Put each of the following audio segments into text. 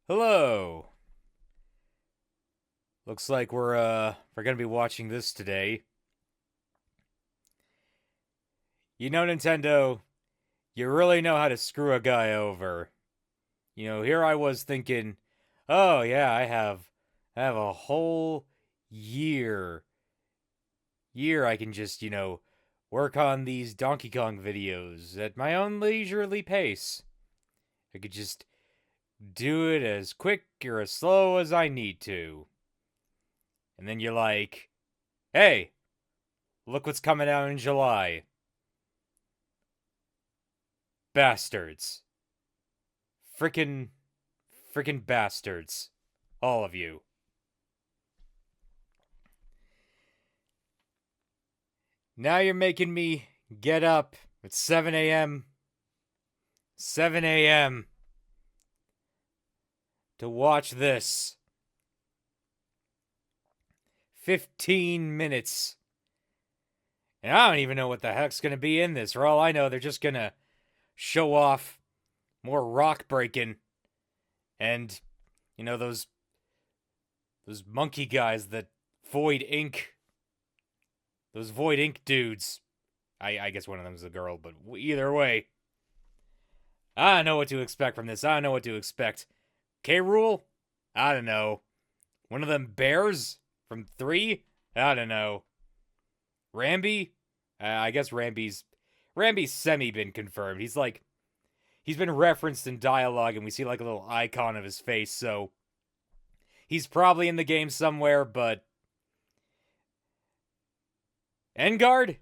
Hello. Looks like we're gonna be watching this today. You know, Nintendo, you really know how to screw a guy over. Here I was thinking, oh yeah, I have a whole year. Year I can just, work on these Donkey Kong videos at my own leisurely pace. I could just do it as quick or as slow as I need to. And then you're like, hey, look what's coming out in July. Bastards. Frickin' frickin' bastards. All of you. Now you're making me get up at 7 a.m. 7 a.m. to watch this. 15 minutes. And I don't even know what the heck's gonna be in this. For all I know, they're just gonna show off more rock breaking and those monkey guys that Void Inc. Those Void Inc. dudes. I guess one of them's a girl, but either way, I don't know what to expect from this. I don't know what to expect. K. Rool? I don't know. One of them bears from 3? I don't know. Rambi? I guess Rambi's semi been confirmed. He's been referenced in dialogue, and we see like a little icon of his face, so he's probably in the game somewhere, but Engard?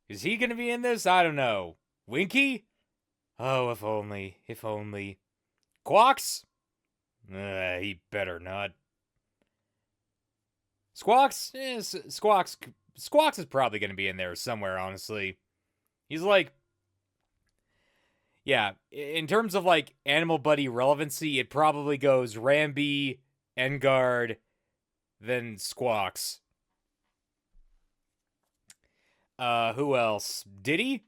Is he gonna be in this? I don't know. Winky? Oh, if only. If only. Quox? He better not. Squawks? Squawks is probably gonna be in there somewhere, honestly. He's like, yeah, in terms of like animal buddy relevancy, it probably goes Rambi, Engard, then Squawks. Who else? Diddy?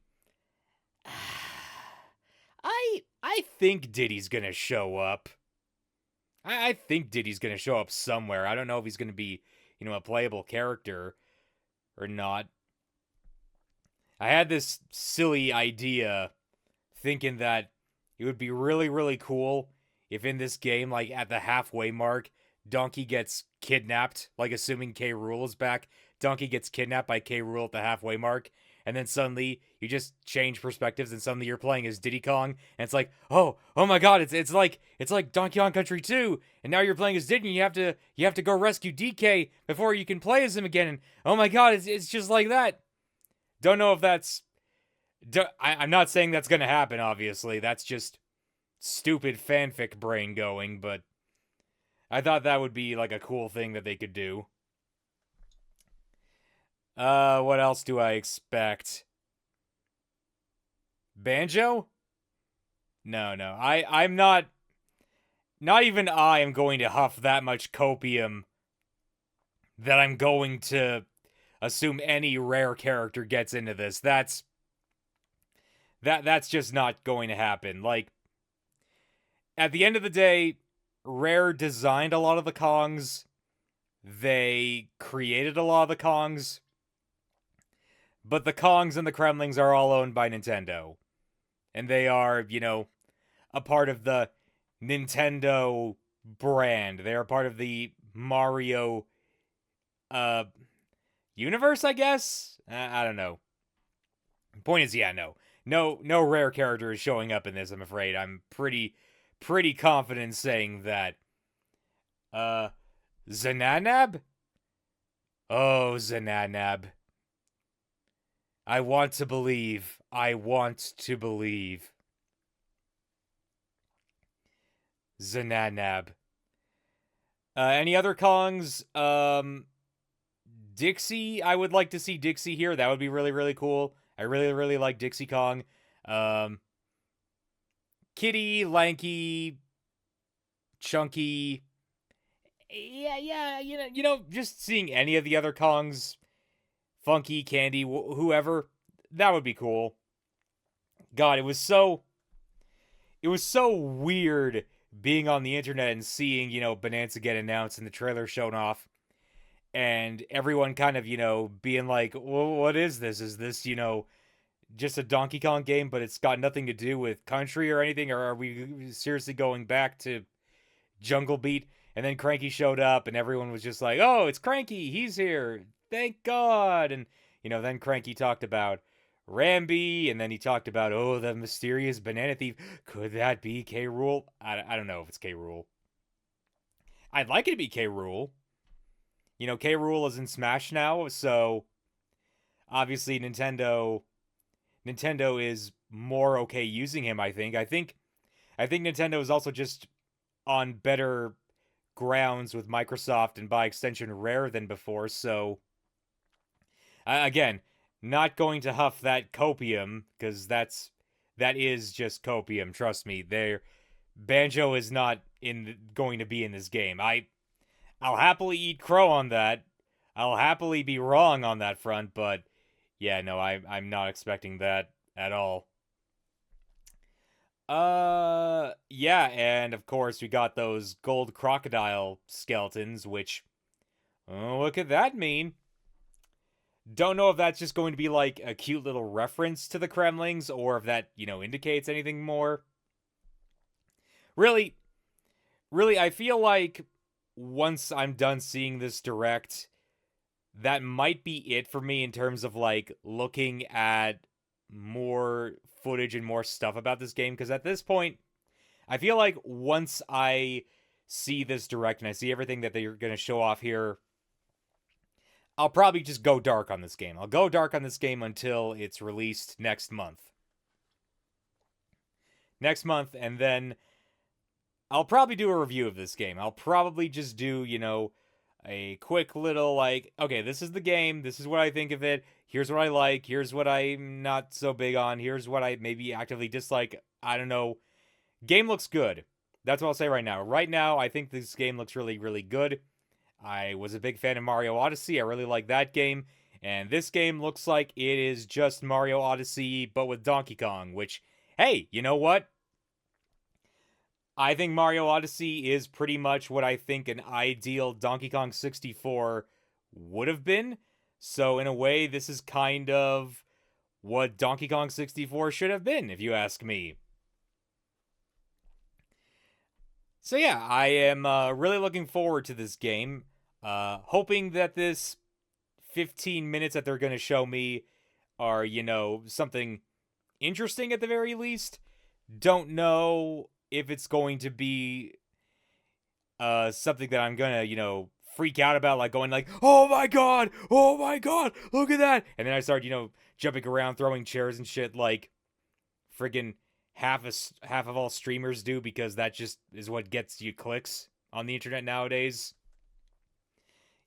I think Diddy's gonna show up. I think Diddy's gonna show up somewhere. I don't know if he's gonna be, a playable character or not. I had this silly idea thinking that it would be really, really cool if in this game, like at the halfway mark, Donkey gets kidnapped, like assuming K. Rool is back. Donkey gets kidnapped by K. Rool at the halfway mark, and then suddenly you just change perspectives, and suddenly you're playing as Diddy Kong, and it's like, oh my God, it's like Donkey Kong Country 2, and now you're playing as Diddy, and you have to go rescue DK before you can play as him again, and oh my God, it's just like that. Don't know if that's. I'm not saying that's gonna happen. Obviously, that's just stupid fanfic brain going, but I thought that would be like a cool thing that they could do. What else do I expect? Banjo? No. I'm not even I am going to huff that much copium that I'm going to assume any rare character gets into this. That's just not going to happen. Like, at the end of the day, Rare designed a lot of the Kongs. They created a lot of the Kongs. But the Kongs and the Kremlings are all owned by Nintendo. And they are, a part of the Nintendo brand. They are part of the Mario universe, I guess? I don't know. Point is, yeah, no. No rare character is showing up in this, I'm afraid. I'm pretty confident saying that. Zananab? Oh, Zananab. I want to believe. I want to believe. Zananab. Any other Kongs? Dixie. I would like to see Dixie here. That would be really, really cool. I really, really like Dixie Kong. Kitty, Lanky, Chunky. Yeah. Just seeing any of the other Kongs, Funky, Candy, whoever, that would be cool. God, it was so weird being on the internet and seeing, Bananza get announced and the trailer shown off, and everyone kind of, being like, well, what is this? Is this, just a Donkey Kong game, but it's got nothing to do with country or anything? Or are we seriously going back to Jungle Beat? And then Cranky showed up, and everyone was just like, oh, it's Cranky. He's here. Thank God. And, then Cranky talked about Rambi, and then he talked about, oh, the mysterious banana thief. Could that be K. Rool? I don't know if it's K. Rool. I'd like it to be K. Rool. K. Rool is in Smash now, so obviously Nintendo is more okay using him, I think. I think Nintendo is also just on better grounds with Microsoft and by extension Rare than before, so again, not going to huff that copium, because that is just copium, trust me. Banjo is not going to be in this game. I'll happily eat crow on that. I'll happily be wrong on that front, but yeah, no, I'm not expecting that at all. Yeah, and of course we got those gold crocodile skeletons, which, what could that mean? Don't know if that's just going to be like a cute little reference to the Kremlings, or if that, indicates anything more. Really, I feel like once I'm done seeing this direct, that might be it for me in terms of like looking at more footage and more stuff about this game, because at this point I feel like once I see this direct and I see everything that they're going to show off here, I'll probably just go dark on this game. I'll go dark on this game until it's released next month, and then I'll probably do a review of this game. I'll probably just do, a quick little, like, okay, this is the game, this is what I think of it, here's what I like, here's what I'm not so big on, here's what I maybe actively dislike, I don't know. Game looks good. That's what I'll say right now. Right now, I think this game looks really, really good. I was a big fan of Mario Odyssey, I really like that game, and this game looks like it is just Mario Odyssey, but with Donkey Kong, which, hey, you know what? I think Mario Odyssey is pretty much what I think an ideal Donkey Kong 64 would have been. So in a way, this is kind of what Donkey Kong 64 should have been, if you ask me. So yeah, I am really looking forward to this game. Hoping that this 15 minutes that they're going to show me are, something interesting at the very least. Don't know if it's going to be something that I'm gonna, freak out about, like going like, oh my god, look at that, and then I start, jumping around, throwing chairs and shit, like friggin' half of all streamers do, because that just is what gets you clicks on the internet nowadays.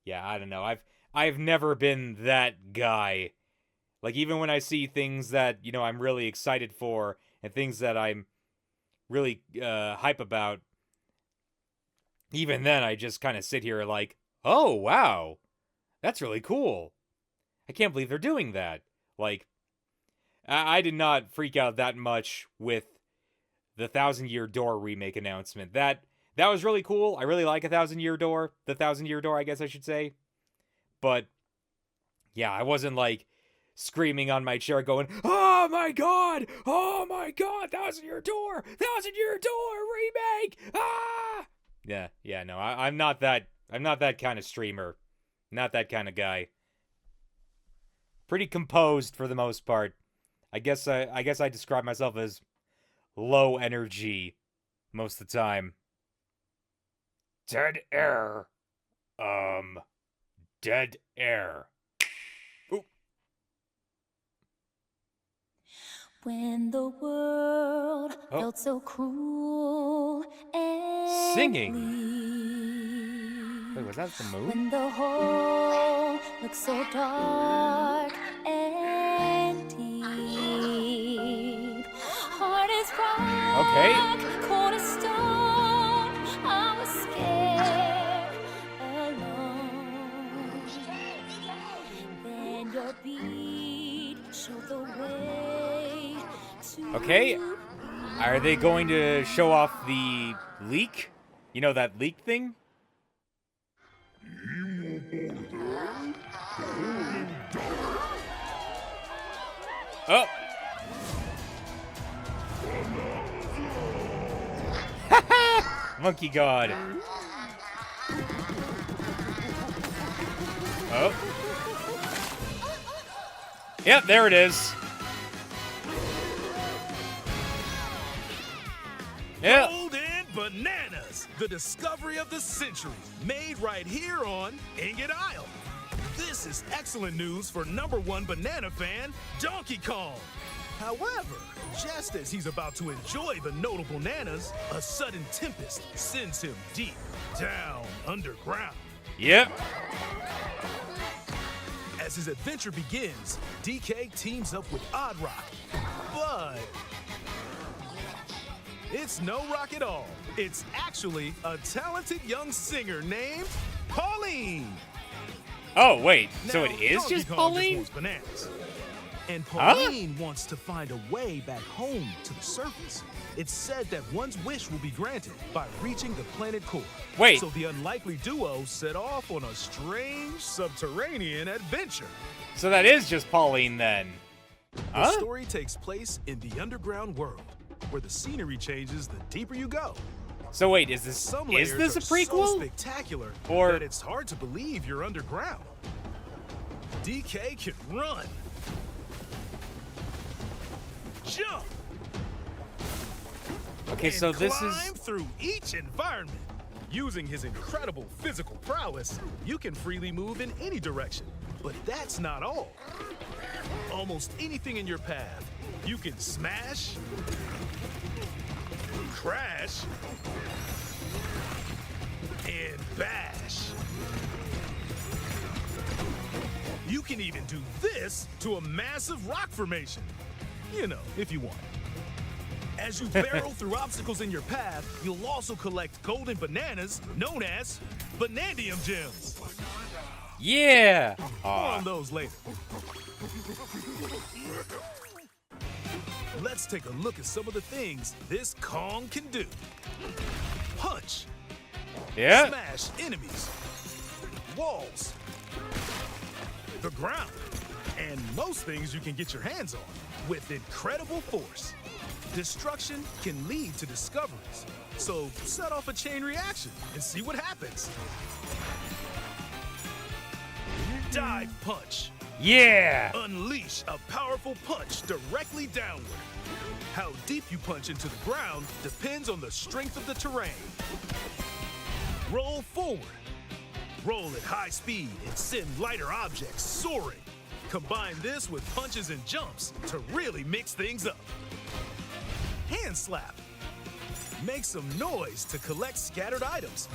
Yeah, I don't know. I've never been that guy. Like, even when I see things that, I'm really excited for, and things that I'm really hype about, even then I just kind of sit here like, oh wow, that's really cool, I can't believe they're doing that. Like, I did not freak out that much with the 1,000 Year Door remake announcement. That was really cool. I really like the 1,000 Year Door, I guess I should say. But yeah, I wasn't like screaming on my chair going, oh my god, 1,000 Year Door, 1,000 Year Door remake, ah! Yeah, no, I'm not that kind of streamer, not that kind of guy. Pretty composed for the most part. I guess I describe myself as low energy most of the time. Dead air. Dead air. When the world felt so cruel and singing. bleak. Wait, was that the moon? When the hole looked so dark and deep. Heart is rock, okay. cold as stone. I was scared alone. Then your beat showed the way. Okay, Are they going to show off the leak? You know, that leak thing? Oh! Monkey God. Oh. Yep, there it is. Yeah. Golden Bananas, the discovery of the century, made right here on Ingot Isle. This is excellent news for #1 banana fan, Donkey Kong. However, just as he's about to enjoy the notable bananas, a sudden tempest sends him deep down underground. Yep. As his adventure begins, DK teams up with Odd Rock, but it's no rock at all. It's actually a talented young singer named Pauline. Oh, wait. So Now, it is Donkey just Kong Pauline? wants bananas. And Pauline wants to find a way back home to the surface. It's said that one's wish will be granted by reaching the planet core. Wait. So the unlikely duo set off on a strange subterranean adventure. So that is just Pauline then. The story takes place in the underground world, where the scenery changes the deeper you go. So wait, is this Some a layers are so prequel? spectacular Or- that it's hard to believe you're underground. DK can run, jump, Okay, and so this climb is through each environment. Using his incredible physical prowess, you can freely move in any direction. But that's not all. Almost anything in your path, you can smash, crash, and bash. You can even do this to a massive rock formation. You know, if you want. As you barrel through obstacles in your path, you'll also collect golden bananas known as Banandium gems. yeah. More Aw. on those later. Let's take a look at some of the things this Kong can do. Punch, Yeah. smash enemies, walls, the ground, and most things you can get your hands on with incredible force. Destruction can lead to discoveries, so set off a chain reaction and see what happens. Dive punch. Yeah. Unleash a powerful punch directly downward. How deep you punch into the ground depends on the strength of the terrain. Roll forward. Roll at high speed and send lighter objects soaring. Combine this with punches and jumps to really mix things up. Hand slap. Make some noise to collect scattered items.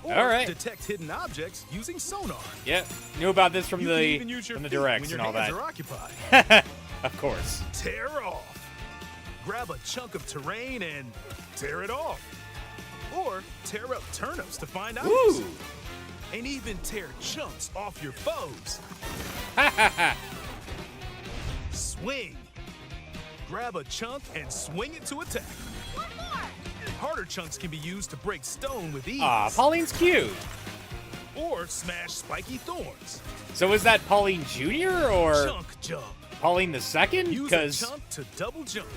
Or All right. detect hidden objects using sonar. Yeah. Knew about this from You the can even use your feet directs when your and all hands that. are occupied. Of course. Tear off. Grab a chunk of terrain and tear it off. Or tear up turnips to find items. Ooh. And even tear chunks off your foes. Swing. Grab a chunk and swing it to attack. Harder chunks can be used to break stone with ease. Aw, Pauline's cute. Or smash spiky thorns. So is that Pauline Jr. or Chunk jump. Pauline the Second? Use a Because chunk to double jump.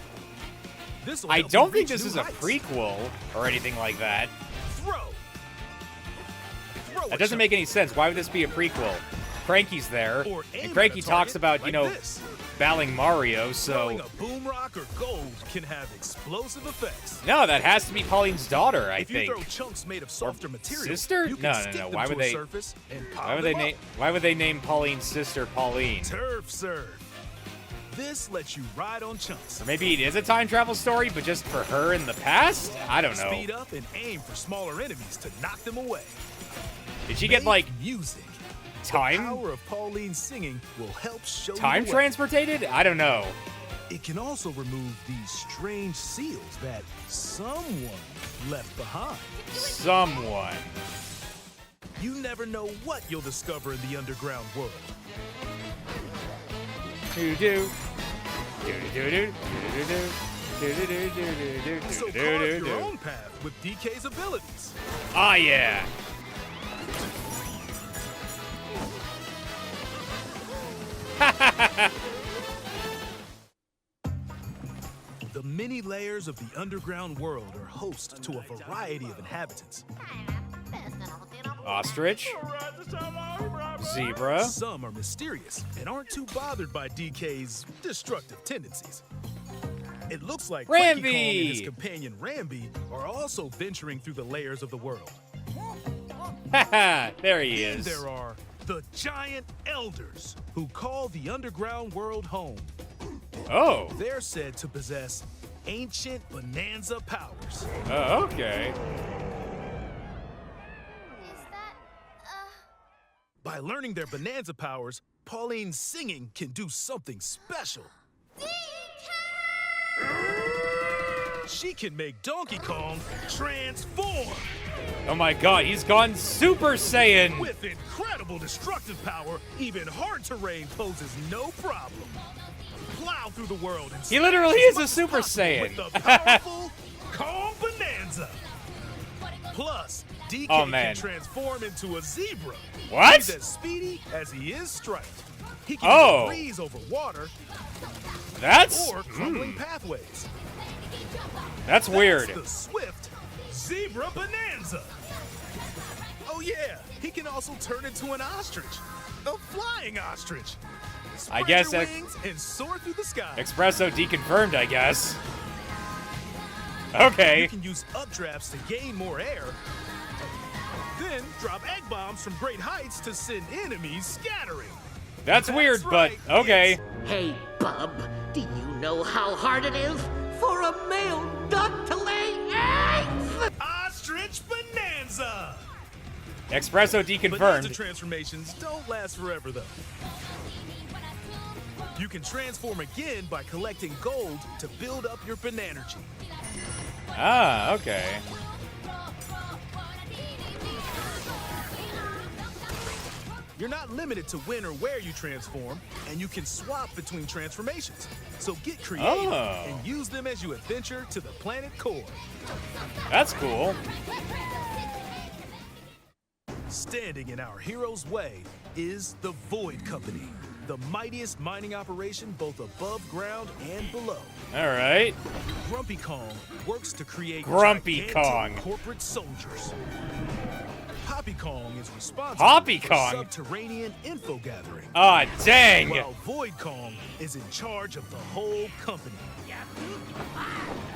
This'll I help you don't think reach this new is a heights. prequel or anything like that. Throw. Throw a That doesn't chunk. make any sense. Why would this be a prequel? Cranky's there, Or aim and at Cranky a talks target about, like you know, this. battling Mario, Throwing so... a boom rock or gold can have explosive effects. No, that has to be Pauline's daughter, I If you think. throw chunks made of softer material, sister? you can No, no, stick no. them Why to would a they- surface and pile Why would they them up. name? Why would they name Pauline's sister Pauline? Turf serve. This lets you ride on chunks. Or maybe it is a time travel story, but just for her in the past? I don't know. Speed up and aim for smaller enemies to knock them away. Did she get Make like music? The time power of Pauline's singing will help show time you the way. transportated? I don't know. It can also remove these strange seals that someone left behind. Someone. You never know what you'll discover in the underground world. Do do do do do do do do. So carve your own path with DK's abilities. Ah, yeah. The many layers of the underground world are host to a variety of inhabitants. Ostrich. Zebra. Some are mysterious and aren't too bothered by DK's destructive tendencies. It looks like Cranky Kong and his Rambi. companion Rambi are also venturing through the layers of the world. Haha, there he Then is. there are the Giant Elders, who call the underground world home. Oh. They're said to possess ancient Bananza powers. Oh, okay. Is that, By learning their Bananza powers, Pauline's singing can do something special. She can make Donkey Kong transform. Oh my god, he's gone Super Saiyan! With incredible destructive power, even hard terrain poses no problem. Plow through the world and He literally is a smash Super possible Saiyan. with the powerful Kong Bananza. Plus, DK Oh, man. can transform into a zebra. What? He's as speedy as he is striped. He can Oh. breeze over water That's or crumbling pathways. that's weird. That's the swift Zebra Bananza. Oh yeah, he can also turn into an ostrich. A flying ostrich. I Spread guess your it- wings and soar through the sky. Espresso deconfirmed, I guess. You Okay. can use updrafts to gain more air. Then drop egg bombs from great heights to send enemies scattering. That's weird, right, but okay. Hey, bub, do you know how hard it is for a male duck to lay eggs? Ostrich Bananza. Espresso Bananza deconfirmed. transformations don't last forever though. You can transform again by collecting gold to build up your Bananergy. Ah, okay. You're not limited to when or where you transform, and you can swap between transformations. So get creative Oh. and use them as you adventure to the planet core. That's cool. Standing in our hero's way is the Void Company, the mightiest mining operation both above ground and below. All right. Grumpy Kong works to create Grumpy gigantic Kong. corporate soldiers. Poppy Kong is responsible Poppy for Kong? subterranean info gathering. Ah, dang. While Void Kong is in charge of the whole company.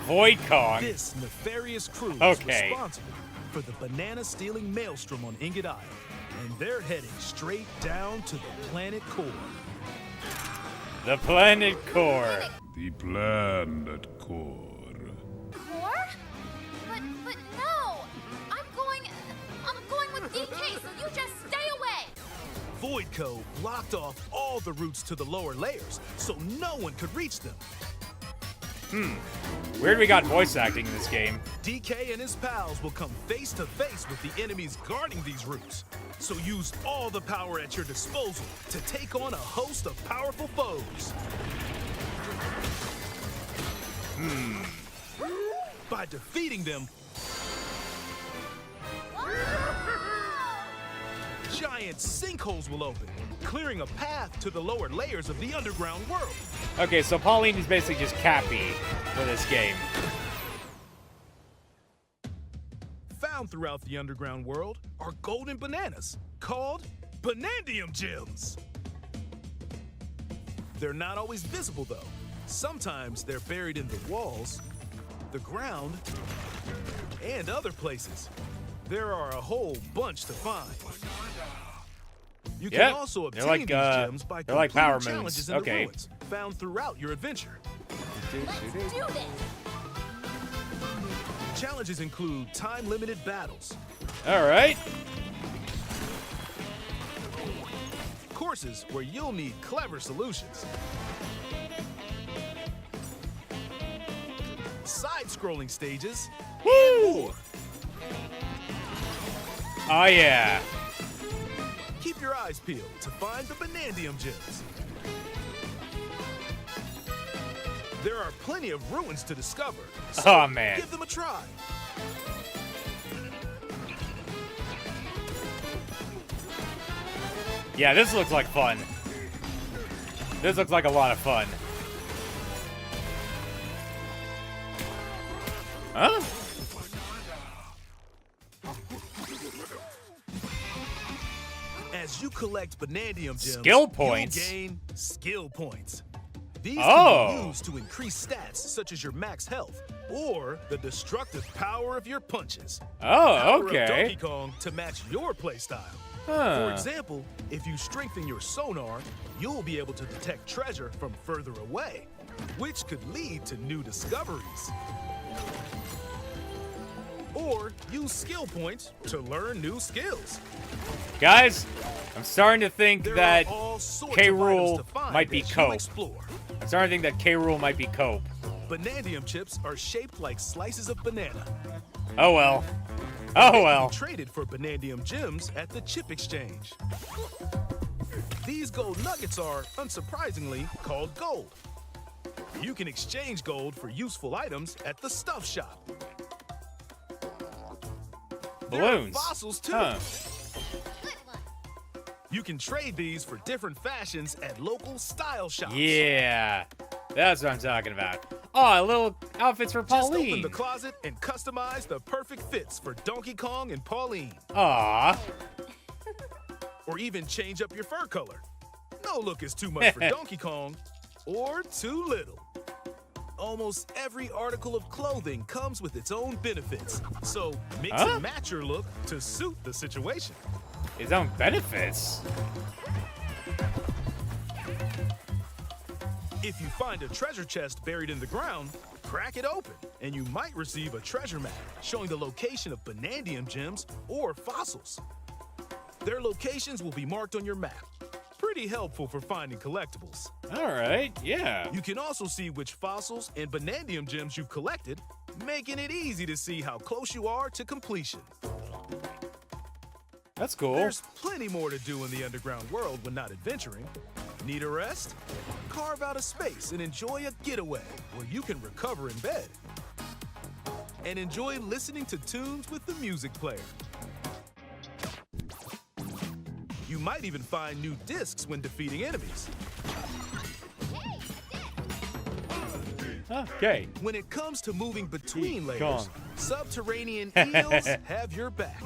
Void Kong. This nefarious crew is Okay. responsible for the banana-stealing maelstrom on Ingot Isle, and they're heading straight down to the planet core. The planet core. The planet core. Core? But no! I'm going with DK, so you just stay away! Voidco blocked off all the routes to the lower layers, so no one could reach them. Weird we got voice acting in this game. DK and his pals will come face to face with the enemies guarding these routes. So use all the power at your disposal to take on a host of powerful foes. By defeating them, giant sinkholes will open, clearing a path to the lower layers of the underground world. Okay, so Pauline is basically just Cappy for this game. Found throughout the underground world are golden bananas called Banandium gems. They're not always visible though. Sometimes they're buried in the walls, the ground, and other places. There are a whole bunch to find. You can Yep, also they're obtain like, these gems by they're like completing power challenges moons. in the Okay. ruins found throughout your adventure. Let's do this! Challenges include time-limited battles, All right. courses where you'll need clever solutions, side-scrolling stages, Woo! Oh yeah. keep your eyes peeled to find the Banandium gems. There are plenty of ruins to discover. So Oh, man. give them a try. Yeah, this looks like fun. This looks like a lot of fun. Huh? As you collect Banandium gems, Skill points? you'll gain skill points. These Oh. can be used to increase stats such as your max health or the destructive power of your punches. Oh, Power up okay. Donkey Kong to match your playstyle. For Huh. example, if you strengthen your sonar, you'll be able to detect treasure from further away, which could lead to new discoveries. Or use skill points to learn new skills. Guys, I'm starting to think There that are all sorts K. of items Rool to find might be as you Cope. explore. I'm starting to think that K. Rool might be Cope. Banandium chips are shaped like slices of banana. Oh well. Oh well. Traded for Banandium gems at the chip exchange. These gold nuggets are, unsurprisingly, called gold. You can exchange gold for useful items at the stuff shop. There are Balloons. fossils too. Huh. Good one. You can trade these for different fashions at local style shops. Yeah. That's what I'm talking about. Oh, little outfits for Just open Pauline. the closet and customize the perfect fits for Donkey Kong and Pauline. Aw. Or even change up your fur color. No look is too much for Donkey Kong or too little. Almost every article of clothing comes with its own benefits, so mix Huh? and match your look to suit the situation. His own benefits. If you find a treasure chest buried in the ground, crack it open, and you might receive a treasure map showing the location of Banandium gems or fossils. Their locations will be marked on your map. Pretty helpful for finding collectibles. All right. Yeah. You can also see which fossils and Banandium gems you've collected, making it easy to see how close you are to completion. That's cool. There's plenty more to do in the underground world when not adventuring. Need a rest? Carve out a space and enjoy a getaway where you can recover in bed. And enjoy listening to tunes with the music player. You might even find new discs when defeating enemies. Okay. When it comes to moving between Diddy layers, Kong. subterranean eels have your back.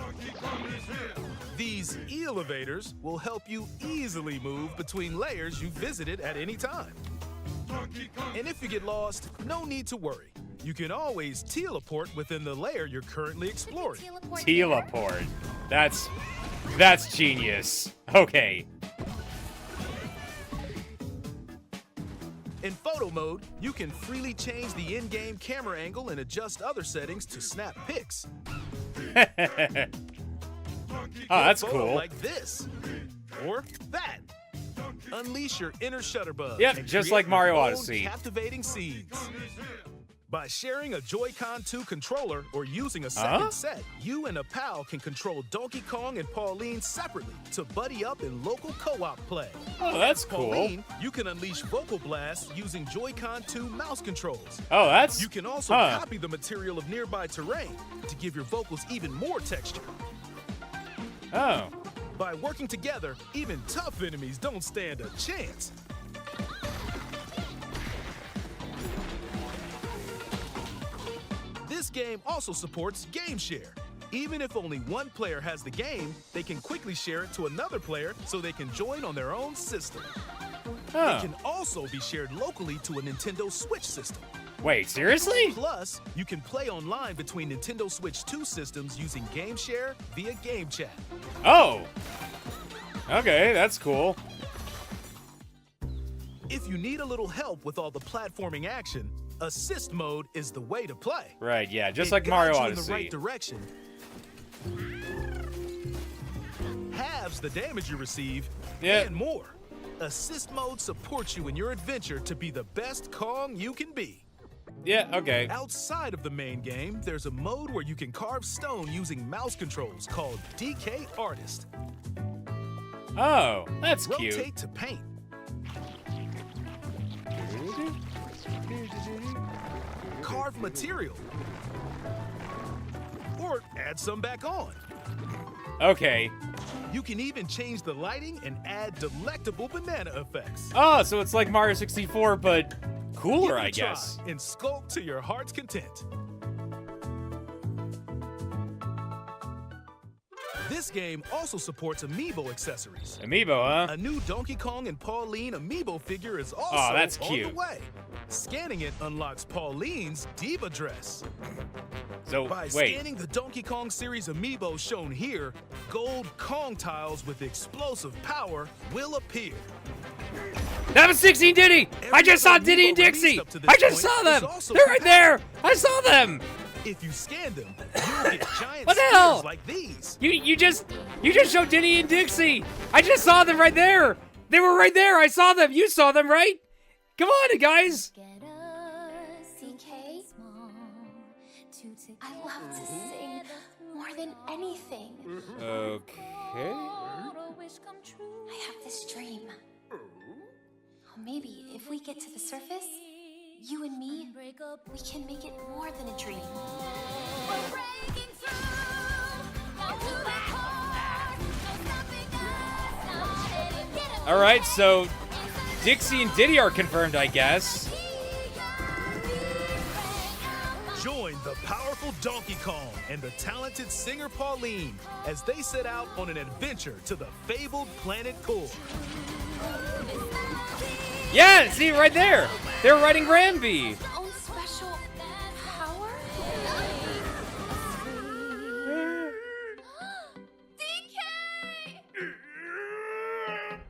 These elevators will help you easily move between layers you visited at any time. And if you get lost, no need to worry. You can always teleport within the layer you're currently exploring. Teleport. That's genius. Okay. In photo mode, you can freely change the in-game camera angle and adjust other settings to snap pics. Oh, that's Photo cool. like this or that. Unleash your inner Shutterbug. Yep, and just create like Mario your own Odyssey. Captivating scenes. By sharing a Joy-Con 2 controller or using a second set, you and a pal can control Donkey Kong and Pauline separately to buddy up in local co-op play. Oh, that's cool. Pauline, you can unleash vocal blasts using Joy-Con 2 mouse controls. Oh, that's. You can also Huh. copy the material of nearby terrain to give your vocals even more texture. Oh. By working together, even tough enemies don't stand a chance. This game also supports Game Share. Even if only one player has the game, they can quickly share it to another player so they can join on their own system. Huh. It can also be shared locally to a Nintendo Switch system. Wait, seriously? Plus, you can play online between Nintendo Switch 2 systems using Game Share via Game Chat. Oh. Okay, that's cool. If you need a little help with all the platforming action, Assist mode is the way to play. Right, yeah, just It like Mario guides you Odyssey. in the right direction, halves the damage you receive, Yeah. and more. Assist mode supports you in your adventure to be the best Kong you can be. Yeah, okay. Outside of the main game, there's a mode where you can carve stone using mouse controls called DK Artist. Oh, that's Rotate cute. to paint. carved material, or add some back on. Okay. You can even change the lighting and add delectable banana effects. Oh, so it's like Mario 64, but cooler, Give it a I guess. try and sculpt to your heart's content. This game also supports Amiibo accessories. Amiibo, huh? A new Donkey Kong and Pauline Amiibo figure is also Oh, that's on cute. the way. Scanning it unlocks Pauline's diva dress. So, By wait. scanning the Donkey Kong series Amiibo shown here, gold Kong tiles with explosive power will appear. That was 16 Diddy! I just saw Every Diddy and Amiibo released Dixie! up to this I just point saw is them! also They're right there! I saw them! If you scan them, you'll get giant What the spheres hell? like these. You just showed Diddy and Dixie! I just saw them right there! They were right there! I saw them! You saw them, right? Come on, guys! DK, I love to sing more than anything. Okay. I have this dream. Oh, maybe if we get to the surface, you and me, we can make it more than a dream. We're breaking through, down to the core, no stopping us, not letting get us. Alright, so Dixie and Diddy are confirmed, I guess. Join the powerful Donkey Kong and the talented singer Pauline as they set out on an adventure to the fabled planet Core. Yeah, see, right there! They're riding Granby! Own special power? DK!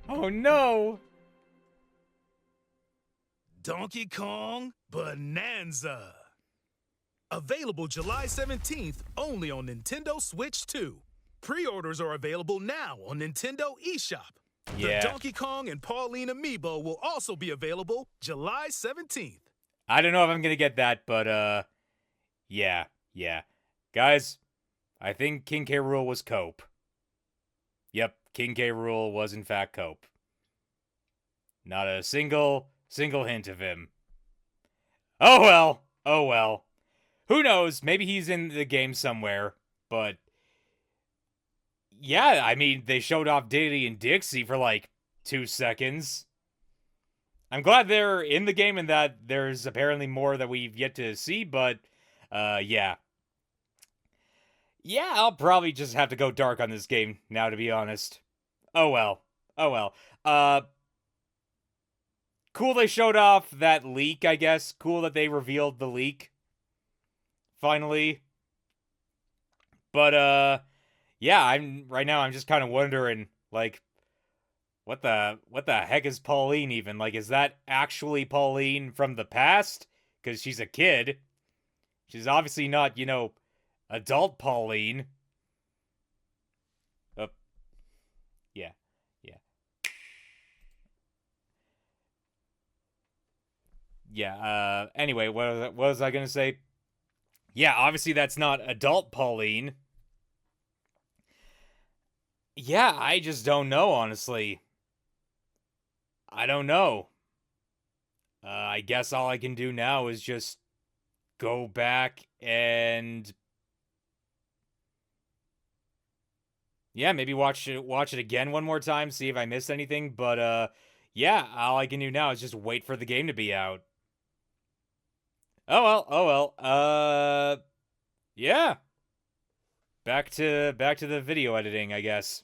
Oh no! Donkey Kong Bananza. Available July 17th only on Nintendo Switch 2. Pre-orders are available now on Nintendo eShop. Yeah. The Donkey Kong and Pauline Amiibo will also be available July 17th. I don't know if I'm gonna get that, but, yeah. Guys, I think King K. Rool was Cope. Yep, King K. Rool was in fact Cope. Not a single hint of him. Oh well. Who knows? Maybe he's in the game somewhere, but yeah, I mean, they showed off Diddy and Dixie for like 2 seconds. I'm glad they're in the game and that there's apparently more that we've yet to see, but yeah. Yeah, I'll probably just have to go dark on this game now, to be honest. Oh well. Cool they showed off that leak, I guess. Cool that they revealed the leak. Finally. But, yeah, right now I'm just kind of wondering, like, what the heck is Pauline even? Like, is that actually Pauline from the past? Because she's a kid. She's obviously not, adult Pauline. Yeah. Yeah, anyway, what was I gonna say? Yeah, obviously that's not adult Pauline. Yeah, I just don't know, honestly. I don't know. I guess all I can do now is just go back and yeah, maybe watch it again one more time, see if I missed anything, but yeah, all I can do now is just wait for the game to be out. Oh well. Yeah. Back to the video editing, I guess.